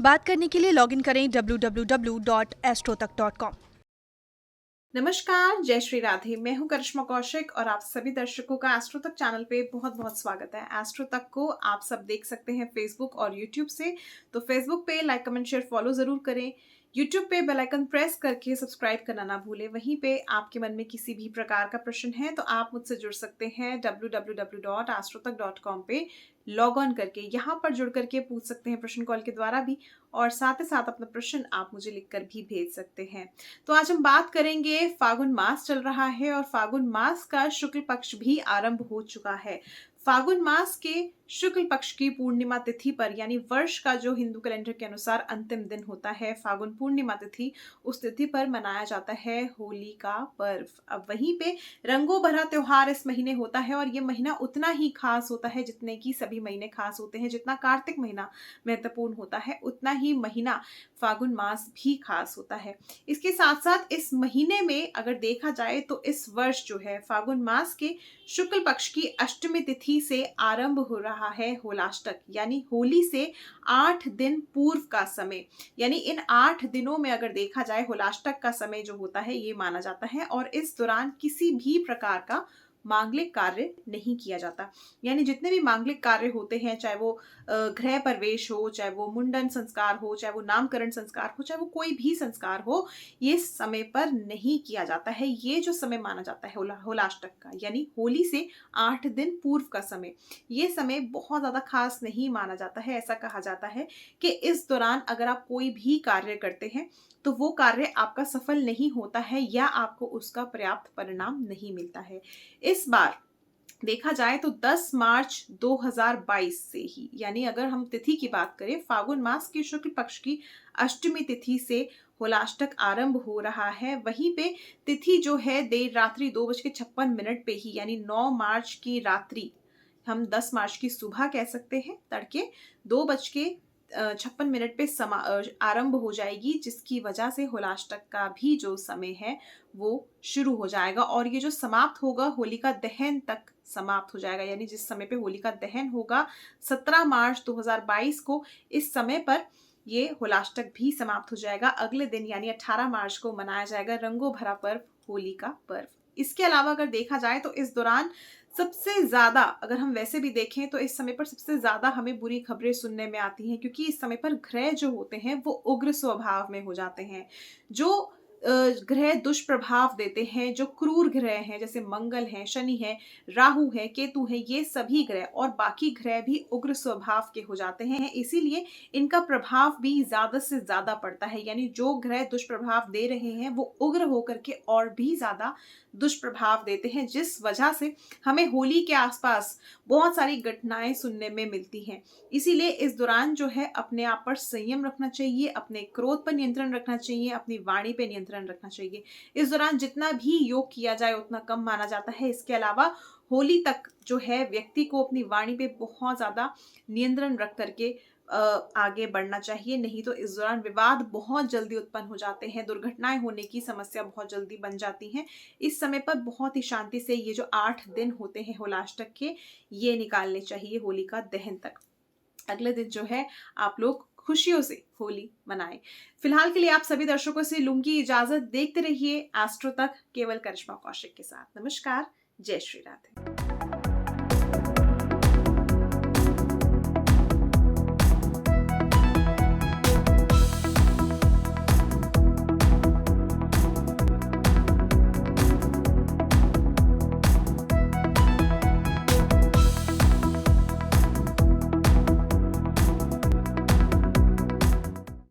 बात करने के लिए लॉगिन करें www.astrotak.com। नमस्कार, जय श्री राधे। मैं हूं करिश्मा कौशिक और आप सभी दर्शकों का एस्ट्रो तक चैनल पे बहुत बहुत स्वागत है। एस्ट्रो तक को आप सब देख सकते हैं फेसबुक और यूट्यूब से, तो फेसबुक पे लाइक कमेंट शेयर फॉलो जरूर करें। यूट्यूब पे बेल आइकन प्रेस करके सब्सक्राइब करना ना भूलें। वहीं पे आपके मन में किसी भी प्रकार का प्रश्न है तो आप मुझसे जुड़ सकते हैं www.astrotak.com पे लॉग ऑन करके, यहाँ पर जुड़ करके पूछ सकते हैं प्रश्न कॉल के द्वारा भी, और साथ ही साथ अपना प्रश्न आप मुझे लिखकर भी भेज सकते हैं। तो आज हम बात करेंगे, फागुन मास चल रहा है और फागुन मास का शुक्ल पक्ष भी आरंभ हो चुका है। फागुन मास के शुक्ल पक्ष की पूर्णिमा तिथि पर, यानी वर्ष का जो हिंदू कैलेंडर के अनुसार अंतिम दिन होता है फागुन पूर्णिमा तिथि, उस तिथि पर मनाया जाता है होली का पर्व। अब वहीं पे रंगों भरा त्योहार इस महीने होता है और ये महीना उतना ही खास होता है जितने की सभी महीने खास होते हैं। जितना कार्तिक महीना महत्वपूर्ण होता है उतना ही महीना फागुन मास भी खास होता है। इसके साथ साथ इस महीने में अगर देखा जाए तो इस वर्ष जो है फागुन मास के शुक्ल पक्ष की अष्टमी तिथि से आरंभ हो रहा है होलाष्टक, यानी होली से 8 दिन पूर्व का समय। यानी इन 8 दिनों में अगर देखा जाए होलाष्टक का समय जो होता है ये माना जाता है, और इस दौरान किसी भी प्रकार का मांगलिक कार्य नहीं किया जाता। यानी जितने भी मांगलिक कार्य होते हैं, चाहे वो गृह प्रवेश हो, चाहे वो मुंडन संस्कार हो, चाहे वो नामकरण संस्कार हो, चाहे वो कोई भी संस्कार हो, ये समय पर नहीं किया जाता है। ये जो समय माना जाता है होलाष्टक का, यानी होली से 8 दिन पूर्व का समय, ये समय बहुत ज्यादा खास नहीं माना जाता है। ऐसा कहा जाता है कि इस दौरान अगर आप कोई भी कार्य करते हैं तो वो कार्य आपका सफल नहीं होता है या आपको उसका पर्याप्त परिणाम नहीं मिलता है। इस बार देखा जाए तो 10 मार्च 2022 से ही, यानी अगर हम तिथि की बात करें, फागुन मास की शुक्ल पक्ष की अष्टमी तिथि से होलाष्टक आरंभ हो रहा है। वहीं पे तिथि जो है देर रात्रि 2:56 पे ही, यानी 9 मार्च की रात्रि, हम 10 मार्च की सुबह कह सकते हैं, तड़के 2:56 पे आरंभ हो जाएगी, जिसकी वजह से होलाष्टक का भी जो समय है वो शुरू हो जाएगा और ये जो समाप्त होगा होलिका दहन तक समाप्त हो जाएगा। यानी जिस समय पे होलिका दहन होगा 17 मार्च 2022 को, इस समय पर ये होलाष्टक भी समाप्त हो जाएगा। अगले दिन यानी 18 मार्च को मनाया जाएगा रंगों भरा पर्व होली का पर्व। इसके अलावा अगर देखा जाए तो इस दौरान सबसे ज्यादा, अगर हम वैसे भी देखें तो इस समय पर सबसे ज्यादा हमें बुरी खबरें सुनने में आती हैं, क्योंकि इस समय पर ग्रह जो होते हैं वो उग्र स्वभाव में हो जाते हैं। जो ग्रह दुष्प्रभाव देते हैं, जो क्रूर ग्रह हैं, जैसे मंगल है, शनि है, राहु है, केतु है, ये सभी ग्रह और बाकी ग्रह भी उग्र स्वभाव के हो जाते हैं। इसीलिए इनका प्रभाव भी ज्यादा से ज्यादा पड़ता है। यानी जो ग्रह दुष्प्रभाव दे रहे हैं वो उग्र होकर के और भी ज्यादा दुष्प्रभाव देते हैं, जिस वजह से हमें होली के आसपास बहुत सारी घटनाएं सुनने में मिलती हैं। इसीलिए इस दौरान जो है अपने आप पर संयम रखना चाहिए, अपने क्रोध पर नियंत्रण रखना चाहिए, अपनी वाणी पे नियंत्रण रखना चाहिए। इस दौरान जितना भी योग किया जाए उतना कम माना जाता है। इसके अलावा होली तक जो है व्यक्ति को अपनी वाणी पे बहुत ज्यादा नियंत्रण रख करके आगे बढ़ना चाहिए, नहीं तो इस दौरान विवाद बहुत जल्दी उत्पन्न हो जाते हैं, दुर्घटनाएं होने की समस्या बहुत जल्दी बन जाती हैं। इस समय पर बहुत ही शांति से ये जो 8 दिन होते हैं होलाष्टक के, ये निकालने चाहिए होली का दहन तक। अगले दिन जो है आप लोग खुशियों से होली मनाएं। फिलहाल के लिए आप सभी दर्शकों से लूंगी इजाजत। देखते रहिए एस्ट्रो तक केवल करिश्मा कौशिक के साथ। नमस्कार, जय श्री राधे।